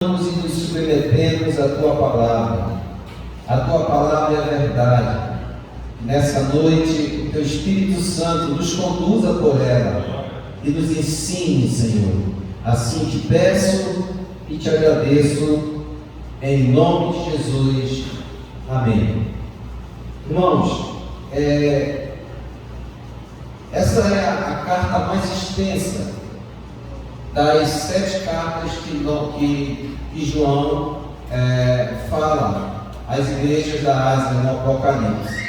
E nos submetemos à Tua palavra. A Tua palavra é a verdade. Nessa noite, o Teu Espírito Santo nos conduza por ela e nos ensine, Senhor. Assim te peço e te agradeço, em nome de Jesus. Amém. Irmãos, essa é a carta mais extensa das 7 cartas que João fala às igrejas da Ásia no Apocalipse.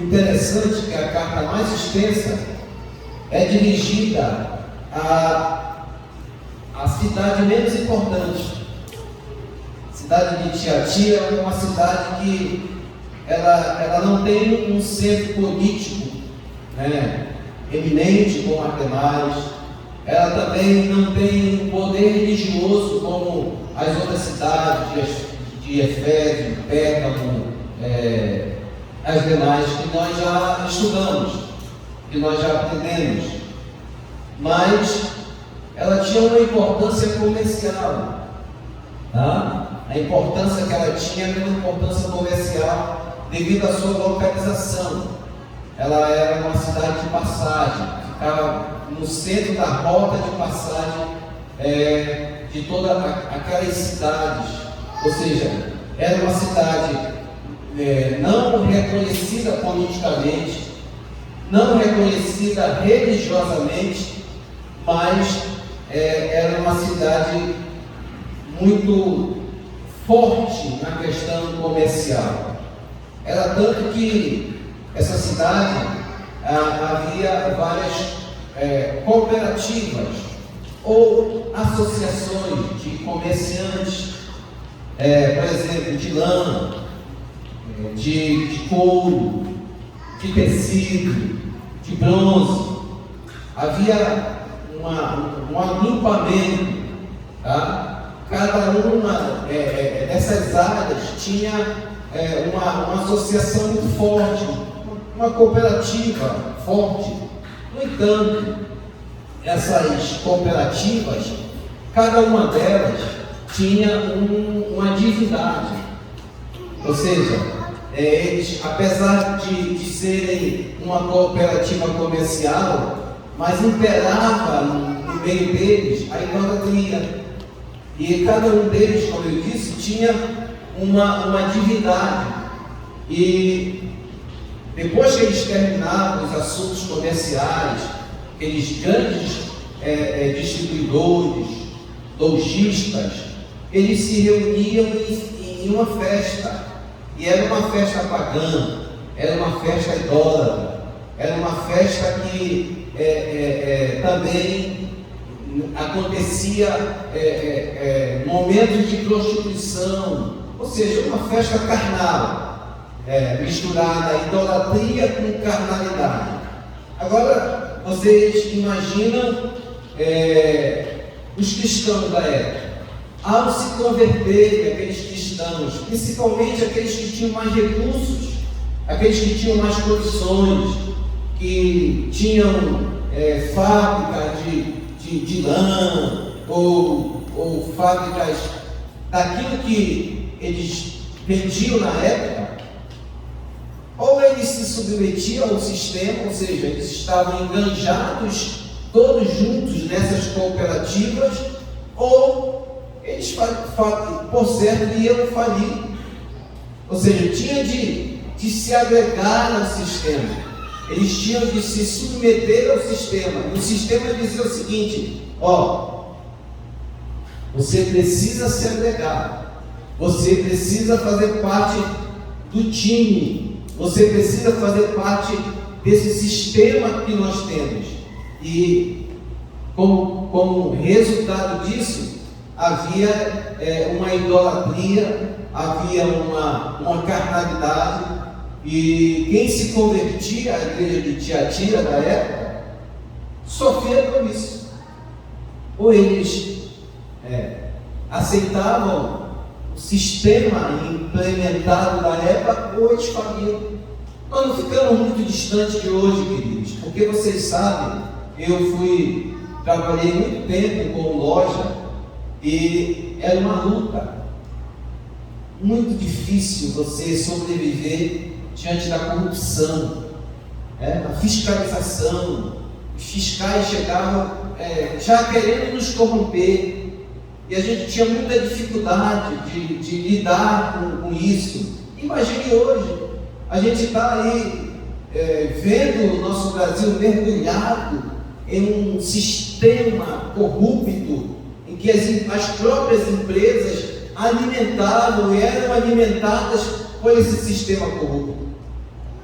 Interessante que a carta mais extensa é dirigida à cidade menos importante. A cidade de Tiatira é uma cidade que ela não tem um centro político eminente como as demais. Ela também não tem um poder religioso como as outras cidades de Efésio, de Pérgamo, as demais que nós já estudamos, que nós já aprendemos. Mas ela tinha uma importância comercial, tá? A importância que ela tinha era uma importância comercial devido à sua localização. Ela era uma cidade de passagem, ficava no centro da rota de passagem de todas aquelas cidades. Ou seja, era uma cidade não reconhecida politicamente, não reconhecida religiosamente, mas era uma cidade muito forte na questão comercial. Era tanto que essa cidade havia várias cooperativas ou associações de comerciantes, por exemplo, de lã, de couro, de tecido, de bronze. Havia um agrupamento, tá? Cada uma dessas áreas tinha uma associação muito forte, uma cooperativa forte. No entanto, essas cooperativas, cada uma delas tinha uma divindade. Ou seja, eles, apesar de serem uma cooperativa comercial, mas imperava no meio deles a idolatria. E cada um deles, como eu disse, tinha uma divindade. E depois que eles terminavam os assuntos comerciais, aqueles grandes distribuidores, lojistas, eles se reuniam em uma festa. E era uma festa pagã, era uma festa idólatra, era uma festa que também acontecia momentos de prostituição, ou seja, uma festa carnal. Misturada a idolatria com carnalidade. Agora, vocês imaginam os cristãos da época, ao se converterem, aqueles cristãos, principalmente aqueles que tinham mais recursos, aqueles que tinham mais condições, que tinham fábricas de lã ou fábricas daquilo que eles vendiam na época. Ou eles se submetiam ao sistema, ou seja, eles estavam enganjados todos juntos nessas cooperativas, ou eles, por certo, iam falir. Ou seja, tinha de se agregar ao sistema, eles tinham de se submeter ao sistema. E o sistema dizia o seguinte: você precisa se agregar, você precisa fazer parte do time, você precisa fazer parte desse sistema que nós temos. E como resultado disso, havia uma idolatria, havia uma carnalidade. E quem se convertia à igreja de Tiatira da época sofria com isso. Ou eles aceitavam o sistema implementado da época, ou eles faliam. Nós não ficamos muito distantes de hoje, queridos, porque vocês sabem, eu trabalhei muito tempo com loja, e era uma luta. Muito difícil você sobreviver diante da corrupção, a fiscalização. Os fiscais chegavam já querendo nos corromper, e a gente tinha muita dificuldade de lidar com isso. Imagine hoje, a gente está aí vendo o nosso Brasil mergulhado em um sistema corrupto, em que as próprias empresas alimentavam e eram alimentadas por esse sistema corrupto.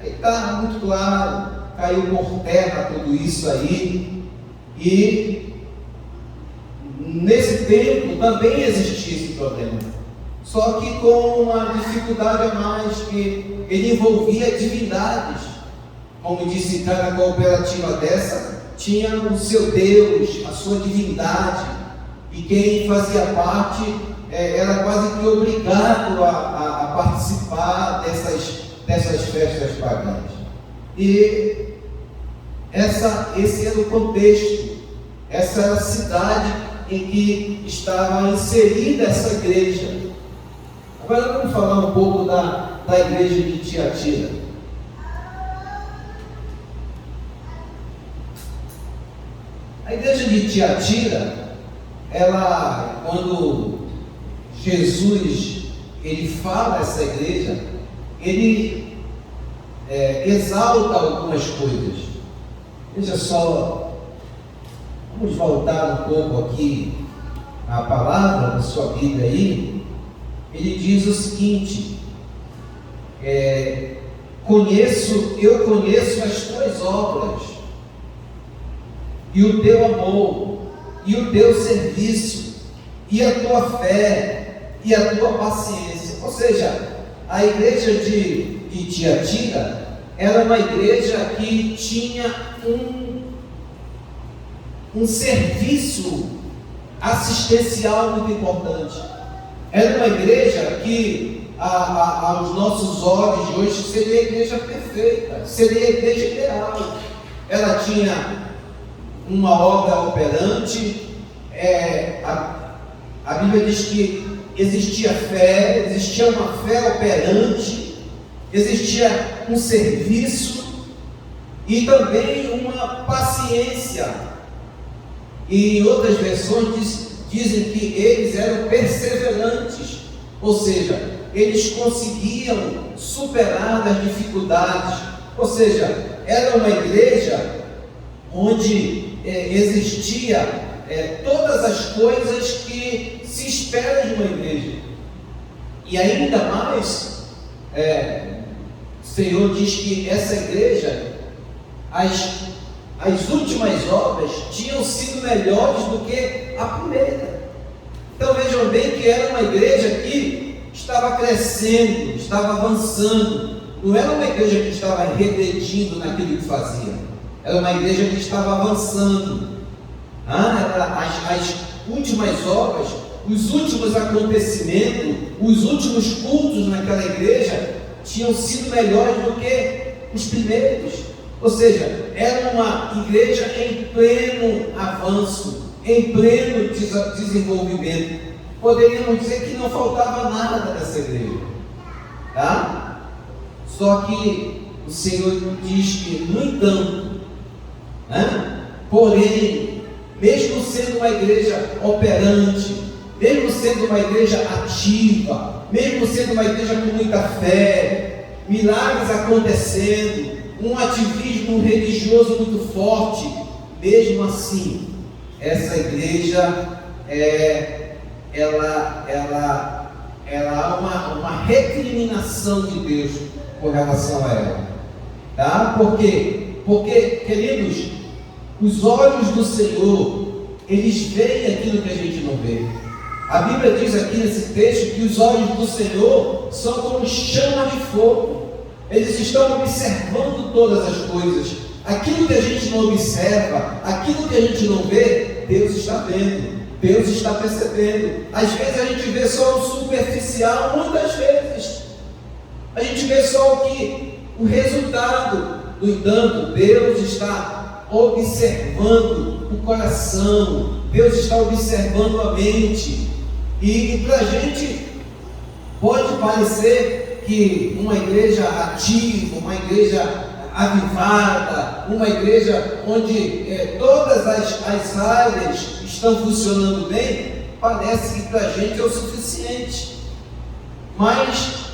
Aí está muito claro, caiu por terra tudo isso aí, e nesse tempo também existia esse problema, só que com uma dificuldade a mais, que ele envolvia divindades. Como disse, cada cooperativa dessa tinha o seu Deus, a sua divindade, e quem fazia parte era quase que obrigado a participar dessas festas pagãs. E esse era o contexto, essa era a cidade em que estava inserida essa igreja. Agora vamos falar um pouco da igreja de Tiatira. A igreja de Tiatira, ela, quando Jesus ele fala essa igreja, ele exalta algumas coisas. Veja só, vamos voltar um pouco aqui à palavra da sua Bíblia aí. Ele diz o seguinte: eu conheço as tuas obras, e o teu amor, e o teu serviço, e a tua fé, e a tua paciência. Ou seja, a igreja de Tiatira era uma igreja que tinha um serviço assistencial muito importante. Era uma igreja que, aos nossos olhos de hoje, seria a igreja perfeita, seria a igreja ideal. Ela tinha uma obra operante, a Bíblia diz que existia fé, existia uma fé operante, existia um serviço e também uma paciência. E em outras versões dizem que eles eram perseverantes, ou seja, eles conseguiam superar as dificuldades. Ou seja, era uma igreja onde existia todas as coisas que se espera de uma igreja. E ainda mais, o Senhor diz que essa igreja, as últimas obras tinham sido melhores do que a primeira. Então vejam bem que era uma igreja que estava crescendo, estava avançando. Não era uma igreja que estava regredindo naquilo que fazia. Era uma igreja que estava avançando. As últimas obras, os últimos acontecimentos, os últimos cultos naquela igreja tinham sido melhores do que os primeiros. Ou seja, era uma igreja em pleno avanço, em pleno desenvolvimento. Poderíamos dizer que não faltava nada nessa igreja, tá? Só que o Senhor diz que, no entanto, porém, mesmo sendo uma igreja operante, mesmo sendo uma igreja ativa, mesmo sendo uma igreja com muita fé, milagres acontecendo, um ativismo religioso muito forte, mesmo assim, essa igreja ela há uma recriminação de Deus com relação a ela, tá? Por quê? Porque, queridos, os olhos do Senhor, eles veem aquilo que a gente não vê. A Bíblia diz aqui nesse texto que os olhos do Senhor são como chama de fogo. Eles estão observando todas as coisas. Aquilo que a gente não observa, aquilo que a gente não vê, Deus está vendo, Deus está percebendo. Às vezes a gente vê só o superficial, muitas vezes a gente vê só o resultado. No entanto, Deus está observando o coração, Deus está observando a mente. E para a gente pode parecer que uma igreja ativa, uma igreja avivada, uma igreja onde todas as áreas estão funcionando bem, parece que para a gente é o suficiente. Mas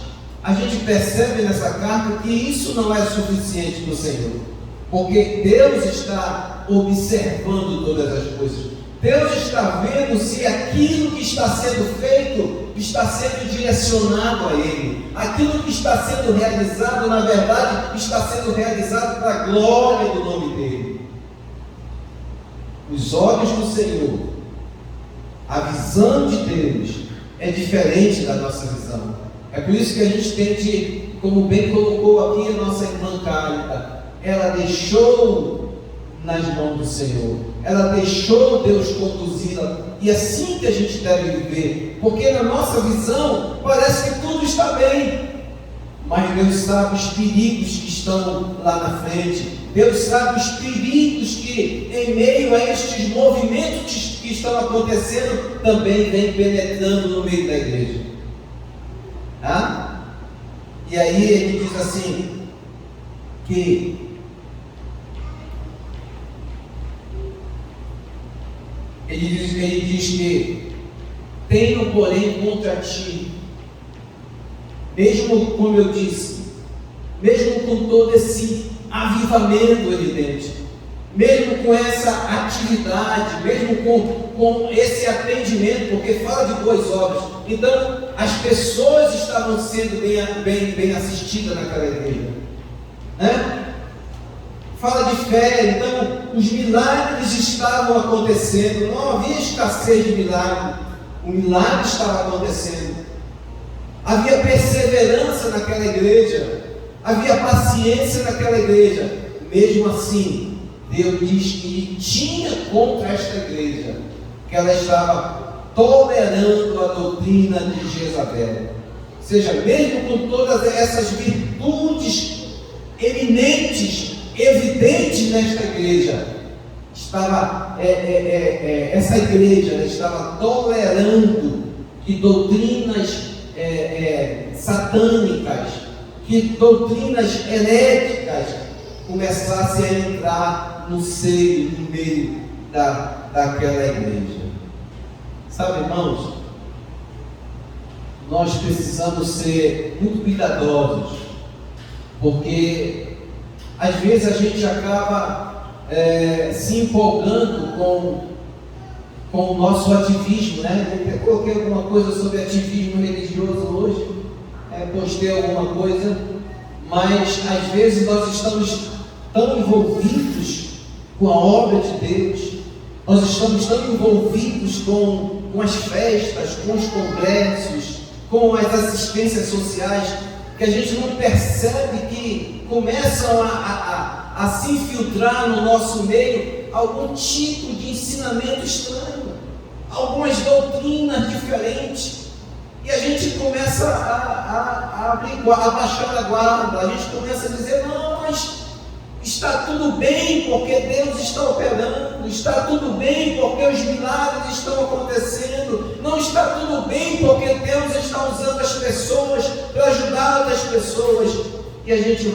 a gente percebe nessa carta que isso não é suficiente para o Senhor, porque Deus está observando todas as coisas. Deus está vendo se aquilo que está sendo feito está sendo direcionado a Ele. Aquilo que está sendo realizado, na verdade, está sendo realizado para a glória do nome dEle. Os olhos do Senhor, a visão de Deus é diferente da nossa visão. É por isso que a gente tem de, como bem colocou aqui a nossa irmã Cálida, ela deixou nas mãos do Senhor, ela deixou Deus conduzi-la, e assim que a gente deve viver, porque na nossa visão parece que tudo está bem, mas Deus sabe os perigos que estão lá na frente. Deus sabe os perigos que em meio a estes movimentos que estão acontecendo também vem penetrando no meio da igreja. E aí ele diz assim que ele diz que tenho, porém, contra ti, mesmo como eu disse, mesmo com todo esse avivamento evidente, mesmo com essa atividade, mesmo com esse atendimento, porque fala de boas obras, então as pessoas estavam sendo bem assistidas naquela igreja, né? Fala de fé, então os milagres estavam acontecendo, não havia escassez de milagre, o milagre estava acontecendo, havia perseverança naquela igreja, havia paciência naquela igreja. Mesmo assim, Deus diz que tinha contra esta igreja, que ela estava tolerando a doutrina de Jezabel. Ou seja, mesmo com todas essas virtudes eminentes, evidente nesta igreja, essa igreja estava tolerando que doutrinas satânicas, que doutrinas heréticas começassem a entrar no seio, no meio daquela igreja. Sabe, irmãos, nós precisamos ser muito cuidadosos, porque às vezes a gente acaba se empolgando com o nosso ativismo, né? Eu coloquei alguma coisa sobre ativismo religioso hoje, postei alguma coisa, mas às vezes nós estamos tão envolvidos com a obra de Deus, nós estamos tão envolvidos com as festas, com os congressos, com as assistências sociais, que a gente não percebe que começam a se infiltrar no nosso meio algum tipo de ensinamento estranho, algumas doutrinas diferentes, e a gente começa a baixar a guarda, a gente começa a dizer, não, mas está tudo bem porque Deus está operando, está tudo bem porque os milagres estão acontecendo, não está tudo bem porque Deus está usando as pessoas para ajudar outras pessoas. E a gente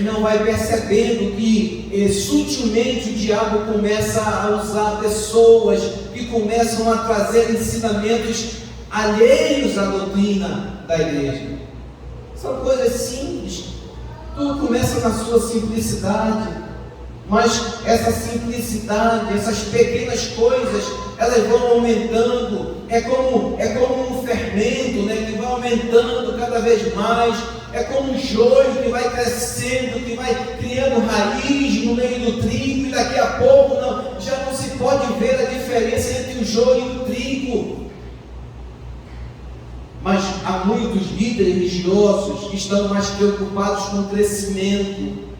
não vai percebendo que sutilmente o diabo começa a usar pessoas que começam a trazer ensinamentos alheios à doutrina da igreja. São coisas simples, tudo começa na sua simplicidade, mas essa simplicidade, essas pequenas coisas, elas vão aumentando, é como um fermento, né, que vai aumentando cada vez mais, é como um joio que vai crescendo, que vai criando raiz no meio do trigo, e daqui a pouco já não se pode ver a diferença entre o joio e o trigo. Mas há muitos líderes religiosos que estão mais preocupados com o crescimento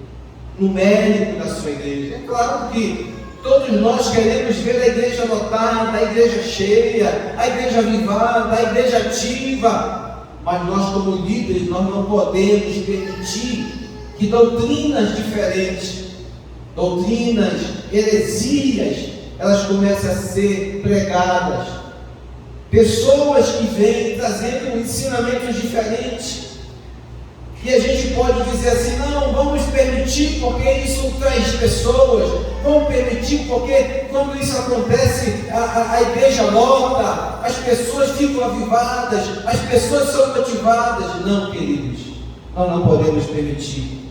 numérico da sua igreja. É claro que todos nós queremos ver a igreja lotada, a igreja cheia, a igreja avivada, a igreja ativa, mas nós como líderes, nós não podemos permitir que doutrinas diferentes, doutrinas, heresias, elas comecem a ser pregadas. pessoas que vêm trazendo ensinamentos diferentes, e a gente pode dizer assim: não, vamos permitir porque isso traz pessoas, vamos permitir porque quando isso acontece a igreja lota, as pessoas ficam avivadas, as pessoas são motivadas. Não, queridos, nós não podemos permitir.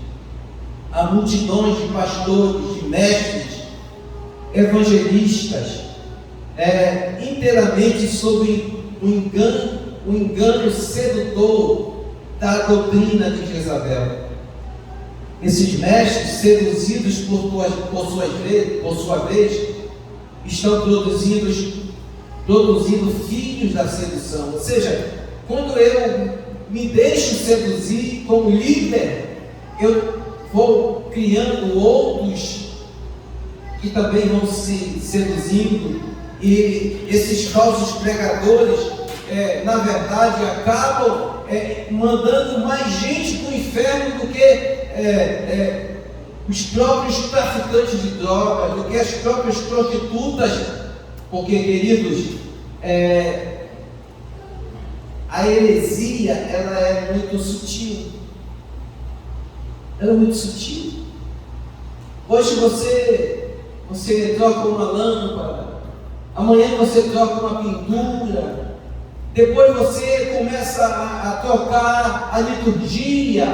Há multidões de pastores, de mestres, evangelistas, inteiramente sob o engano sedutor da doutrina de Jezabel. Esses mestres, seduzidos por sua vez, estão produzindo filhos da sedução. Ou seja, quando eu me deixo seduzir como líder, eu vou criando outros que também vão se seduzindo, e esses falsos pregadores, na verdade, acabam mandando mais gente para o inferno do que os próprios traficantes de drogas, do que as próprias prostitutas, porque, queridos, a heresia, ela é muito sutil. Ela é muito sutil. Hoje você troca uma lâmpada, amanhã você troca uma pintura, depois você começa a trocar a liturgia,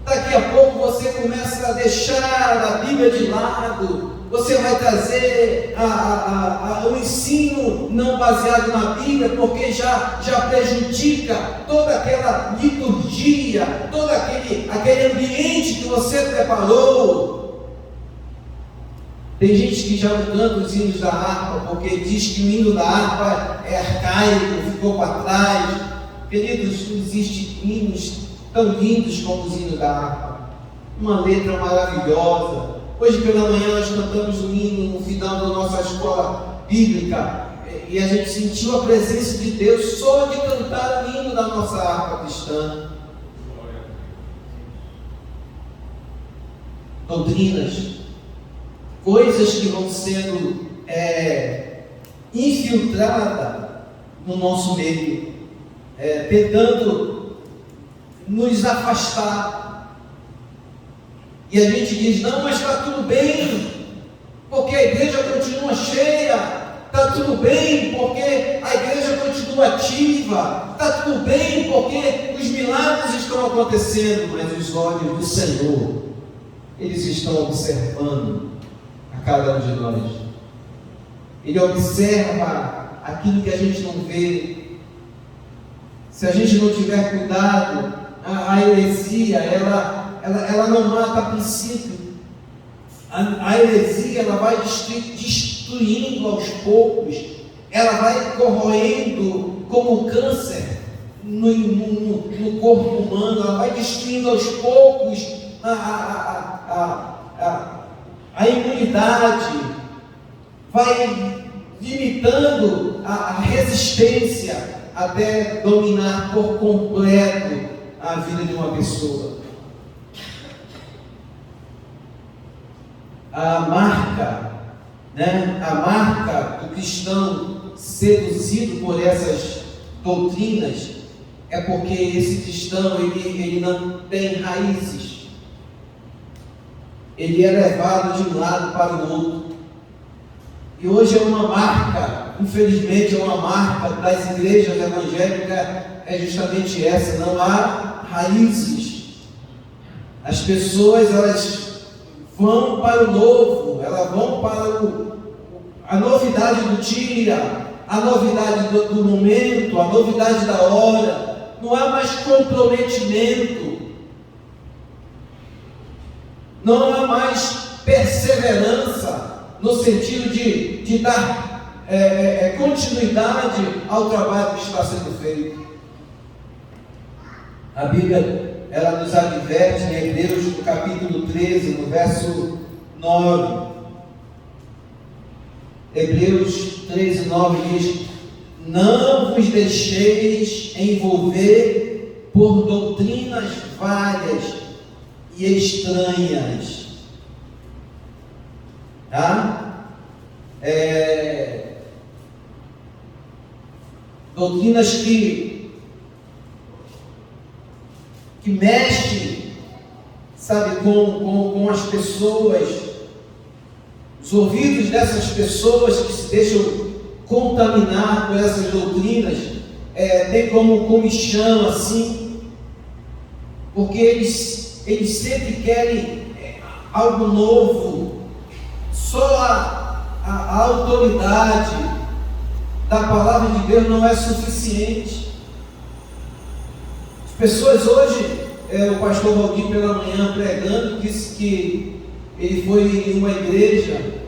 daqui a pouco você começa a deixar a Bíblia de lado, você vai trazer o ensino não baseado na Bíblia, porque já prejudica toda aquela liturgia, todo aquele ambiente que você preparou. Tem gente que já não canta os hinos da harpa, porque diz que o hino da harpa é arcaico, ficou para trás. Queridos, não existem hinos tão lindos como os hinos da harpa. Uma letra maravilhosa. Hoje pela manhã nós cantamos o hino no final da nossa escola bíblica, e a gente sentiu a presença de Deus só de cantar o hino da nossa harpa cristã. Doutrinas, coisas que vão sendo infiltradas no nosso meio, tentando nos afastar. E a gente diz: não, mas está tudo bem, porque a igreja continua cheia, está tudo bem, porque a igreja continua ativa, está tudo bem, porque os milagres estão acontecendo. Mas os olhos do Senhor, eles estão observando a cada um de nós. Ele observa aquilo que a gente não vê. Se a gente não tiver cuidado, a heresia, ela não mata a princípio. A heresia, ela vai destruindo aos poucos, ela vai corroendo como câncer no corpo humano, ela vai destruindo aos poucos a imunidade, vai limitando a resistência até dominar por completo a vida de uma pessoa. A marca do cristão seduzido por essas doutrinas é porque esse cristão ele não tem raízes. Ele é levado de um lado para o outro. E hoje é uma marca, infelizmente, é uma marca das igrejas evangélicas, é justamente essa: não há raízes. As pessoas, elas vão para o novo, elas vão para a novidade do dia, a novidade do momento, a novidade da hora. Não há mais comprometimento, não há mais perseverança, no sentido de dar continuidade ao trabalho que está sendo feito. A Bíblia, ela nos adverte em Hebreus, no capítulo 13, no verso 9. Hebreus 13, 9 diz: não vos deixeis envolver por doutrinas várias e estranhas. doutrinas que mexem, sabe, com as pessoas, os ouvidos dessas pessoas que se deixam contaminar por essas doutrinas, tem como comichão assim, porque eles sempre querem algo novo. Só a autoridade da palavra de Deus não é suficiente. As pessoas hoje, o pastor Valdir pela manhã pregando, disse que ele foi em uma igreja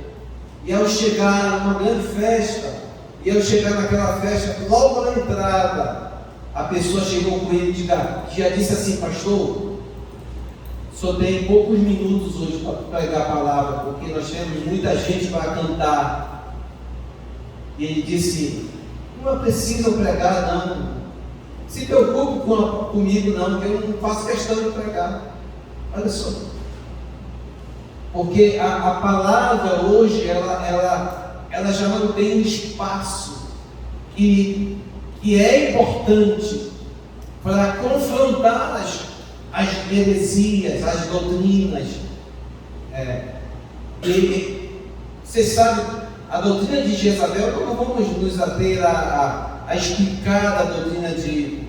e ao chegar numa grande festa, e ao chegar naquela festa, logo na entrada, a pessoa chegou com ele e já disse assim: pastor, só tem poucos minutos hoje para pregar a palavra, porque nós temos muita gente para cantar. E ele disse: não precisa pregar, não. Se preocupe comigo, não, que eu não faço questão de pregar. Olha só. Porque a palavra hoje, ela já não tem um espaço que é importante para confrontar as heresias, as doutrinas. E você sabe, a doutrina de Jezabel, não vamos nos ater a explicar a doutrina de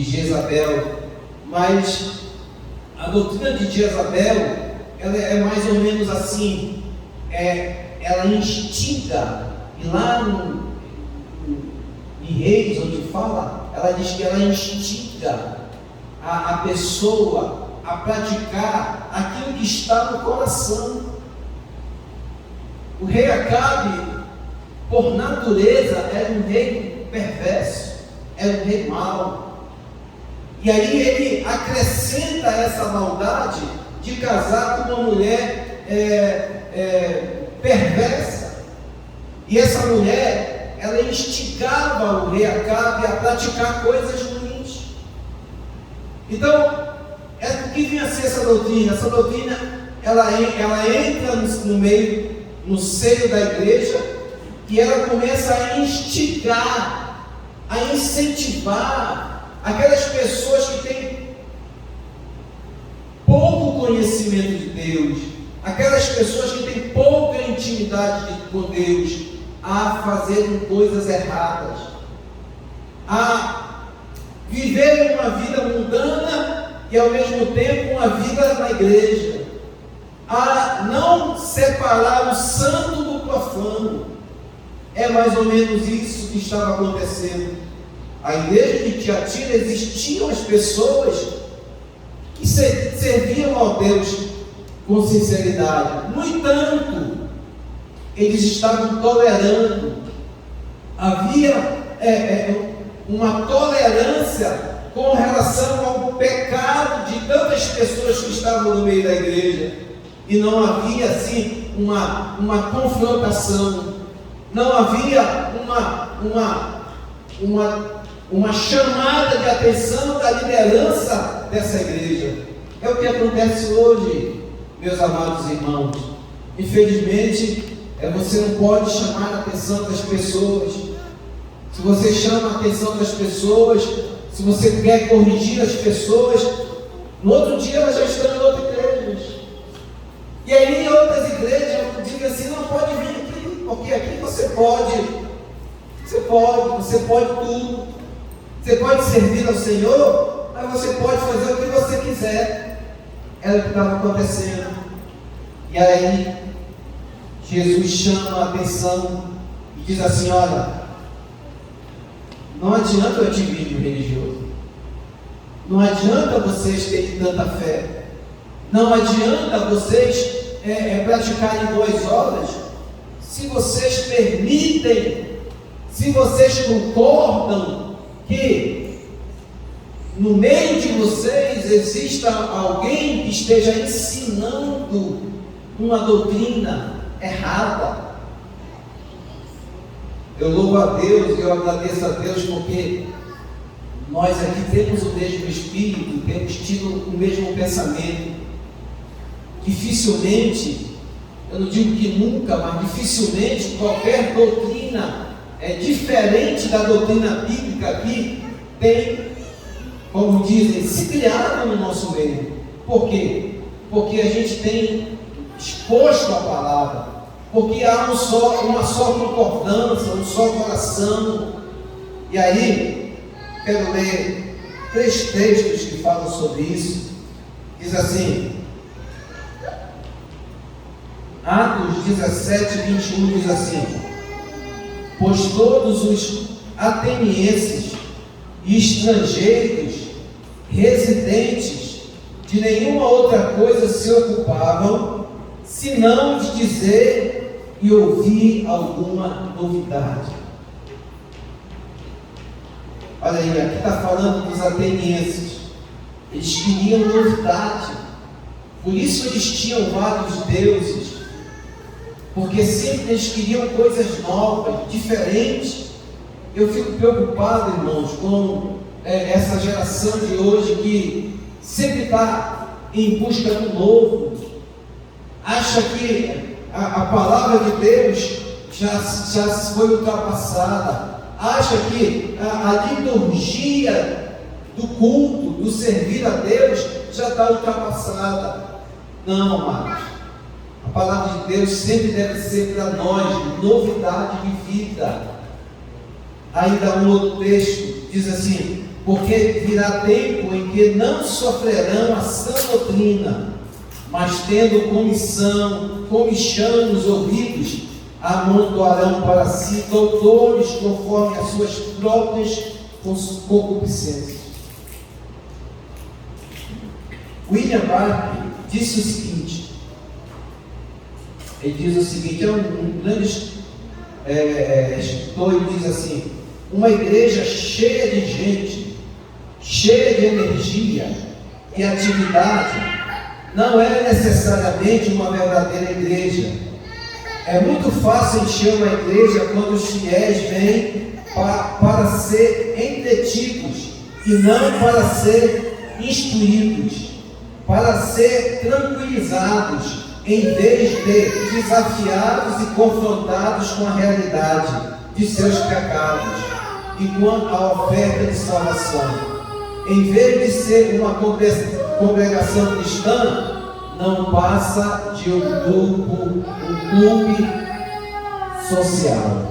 Jezabel, mas a doutrina de Jezabel, ela é mais ou menos assim, ela instiga, e lá em Reis, onde fala, ela diz que ela instiga a pessoa a praticar aquilo que está no coração. O rei Acabe, por natureza, era um rei perverso, era um rei mau. E aí ele acrescenta essa maldade de casar com uma mulher perversa. E essa mulher, ela instigava o rei Acabe a praticar coisas ruins. Então, o que vinha a ser essa doutrina? Essa doutrina, ela entra no meio, no seio da igreja, e ela começa a instigar, a incentivar aquelas pessoas que têm pouco conhecimento de Deus, aquelas pessoas que têm pouca intimidade com Deus, a fazerem coisas erradas, a viverem uma vida mundana e ao mesmo tempo uma vida na igreja, a não separar o santo do profano. É mais ou menos isso que estava acontecendo. A igreja de Tiatira, existiam as pessoas que serviam ao Deus com sinceridade. No entanto, eles estavam tolerando. Havia uma tolerância com relação ao pecado de tantas pessoas que estavam no meio da igreja. E não havia assim uma confrontação. Não havia uma chamada de atenção da liderança dessa igreja. É o que acontece hoje, meus amados irmãos. Infelizmente, você não pode chamar a atenção das pessoas. Se você chama a atenção das pessoas, se você quer corrigir as pessoas, no outro dia elas já estão em outra igreja. E aí em outras igrejas dizem assim: não pode vir aqui, porque aqui você pode tudo. Você pode servir ao Senhor, mas você pode fazer o que você quiser. Era o que estava acontecendo. E aí Jesus chama a atenção e diz assim: olha, não adianta o ativismo religioso, não adianta vocês terem tanta fé, não adianta vocês praticarem boas obras, se vocês permitem, se vocês concordam que no meio de vocês exista alguém que esteja ensinando uma doutrina errada. Eu louvo a Deus e eu agradeço a Deus porque nós aqui temos o mesmo espírito, temos tido o mesmo pensamento. Dificilmente, eu não digo que nunca, mas dificilmente qualquer doutrina diferente da doutrina bíblica que tem, como dizem, se criado no nosso meio. Por quê? Porque a gente tem exposto a palavra, porque há uma só concordância, um só coração. E aí, quero ler 3 textos que falam sobre isso. Diz assim, Atos 17, 21 diz assim: pois todos os atenienses e estrangeiros, residentes, de nenhuma outra coisa se ocupavam, senão de dizer e ouvir alguma novidade. Olha aí, aqui está falando dos atenienses. Eles queriam novidade, por isso eles tinham vários deuses, porque sempre eles queriam coisas novas, diferentes. Eu fico preocupado, irmãos, com essa geração de hoje que sempre está em busca do novo, acha que a palavra de Deus já foi ultrapassada, acha que a liturgia do culto, do servir a Deus, já está ultrapassada. Não, amados. A palavra de Deus sempre deve ser para nós novidade de vida. Ainda um outro texto diz assim: porque virá tempo em que não sofrerão a sã doutrina, mas tendo comichão nos ouvidos, amontoarão para si doutores conforme as suas próprias concupiscências. William Barclay disse o seguinte, ele diz o seguinte, é um grande escritor, ele diz assim: uma igreja cheia de gente, cheia de energia e atividade, não é necessariamente uma verdadeira igreja. É muito fácil encher uma igreja quando os fiéis vêm para ser entretidos e não para ser instruídos, para ser tranquilizados, em vez de desafiados e confrontados com a realidade de seus pecados e com a oferta de salvação. Em vez de ser uma congregação cristã, não passa de um clube social.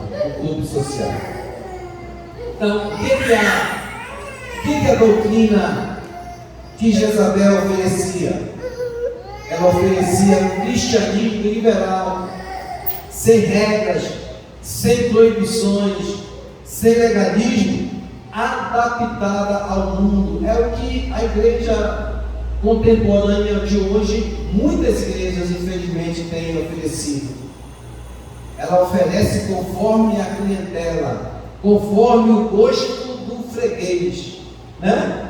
Então, o que a doutrina de Jezabel oferecia? Ela oferecia um cristianismo liberal, sem regras, sem proibições, sem legalismo, adaptada ao mundo. É o que a igreja contemporânea de hoje, muitas igrejas infelizmente têm oferecido. Ela oferece conforme a clientela, conforme o gosto do freguês, né?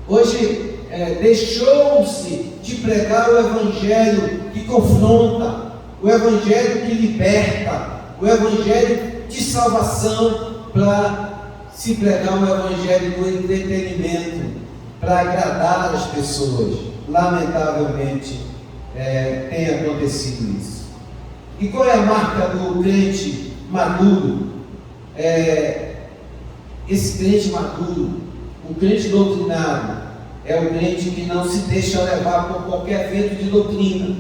Hoje deixou-se de pregar o evangelho que confronta, o evangelho que liberta, o evangelho de salvação, para se pregar o evangelho do entretenimento, para agradar as pessoas. Lamentavelmente tem acontecido isso. E qual é a marca do crente maduro? Esse crente maduro, o crente doutrinado, é o crente que não se deixa levar por qualquer vento de doutrina.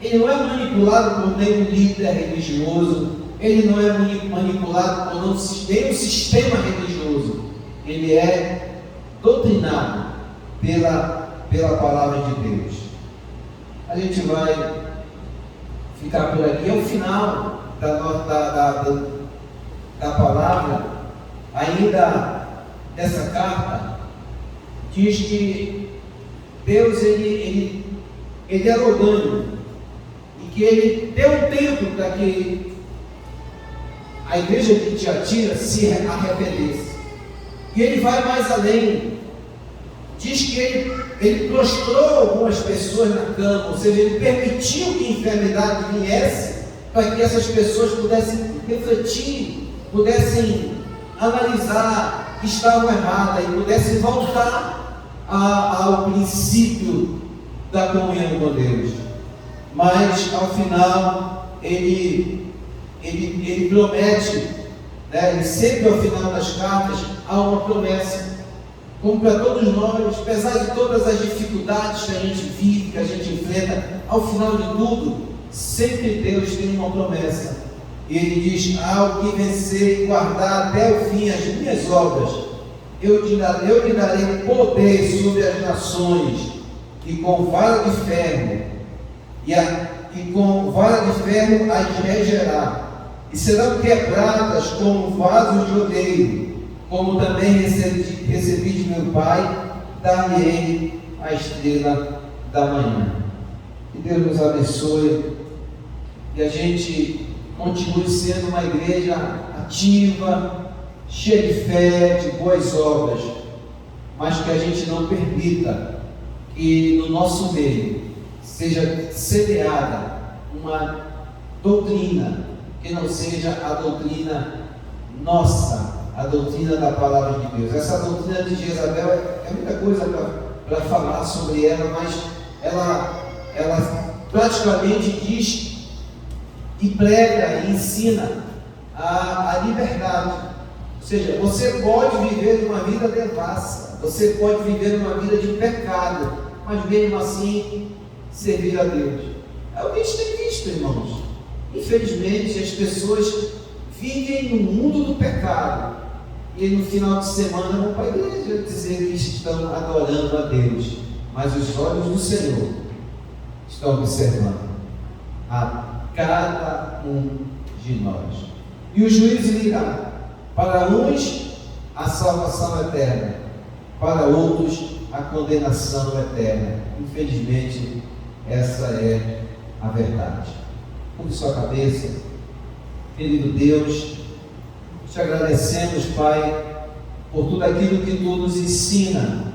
Ele não é manipulado por nenhum líder religioso, ele não é manipulado por nenhum sistema religioso. Ele é doutrinado pela palavra de Deus. A gente vai ficar por aqui. Ao final da palavra, ainda dessa carta, diz que Deus ele é orgânico e que ele deu um tempo para que a igreja de Tiatira se arrependesse. E ele vai mais além, diz que ele prostrou algumas pessoas na cama, ou seja, ele permitiu que a enfermidade viesse para que essas pessoas pudessem refletir, pudessem analisar que estavam erradas e pudessem voltar ao princípio da comunhão com Deus. Mas ao final ele promete, né? E sempre ao final das cartas há uma promessa, como para todos nós, apesar de todas as dificuldades que a gente vive, que a gente enfrenta, ao final de tudo, sempre Deus tem uma promessa. E Ele diz: ao que vencer e guardar até o fim as minhas obras, eu lhe darei poder sobre as nações, e com vara de ferro, as regerá, e serão quebradas como vasos de odeio, como também recebi de meu Pai, dar-lhe-ei a estrela da manhã. Que Deus nos abençoe e a gente continue sendo uma igreja ativa, cheia de fé, de boas obras, mas que a gente não permita que no nosso meio seja semeada uma doutrina que não seja a doutrina nossa, a doutrina da palavra de Deus. Essa doutrina de Jezabel é muita coisa para falar sobre ela, mas ela praticamente diz e prega e ensina a liberdade. Ou seja, você pode viver uma vida devassa, você pode viver uma vida de pecado, mas mesmo assim servir a Deus. É o que a gente tem visto, irmãos. Infelizmente, as pessoas vivem no mundo do pecado e no final de semana vão para a igreja dizer que estão adorando a Deus, mas os olhos do Senhor estão observando a cada um de nós. E o juízo virá: para uns a salvação eterna, para outros a condenação eterna. Infelizmente, essa é a verdade. Curve sua cabeça. Querido Deus, te agradecemos, Pai, por tudo aquilo que Tu nos ensina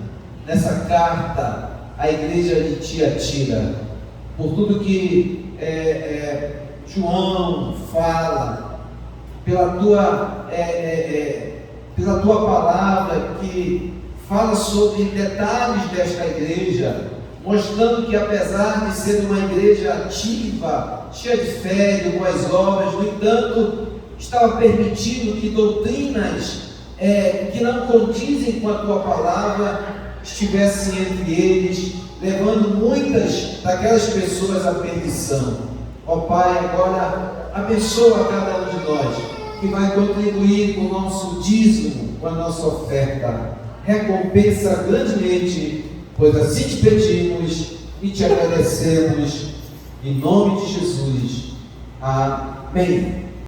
nessa carta à igreja de Tiatira, por tudo que João fala, pela tua palavra que fala sobre detalhes desta igreja, mostrando que apesar de ser uma igreja ativa, cheia de fé, de boas obras, no entanto, estava permitindo que doutrinas que não condizem com a tua palavra estivessem entre eles, levando muitas daquelas pessoas à perdição. Ó Pai, agora abençoa cada um de nós que vai contribuir com o nosso dízimo, com a nossa oferta. Recompensa grandemente, pois assim te pedimos e te agradecemos, em nome de Jesus. Amém.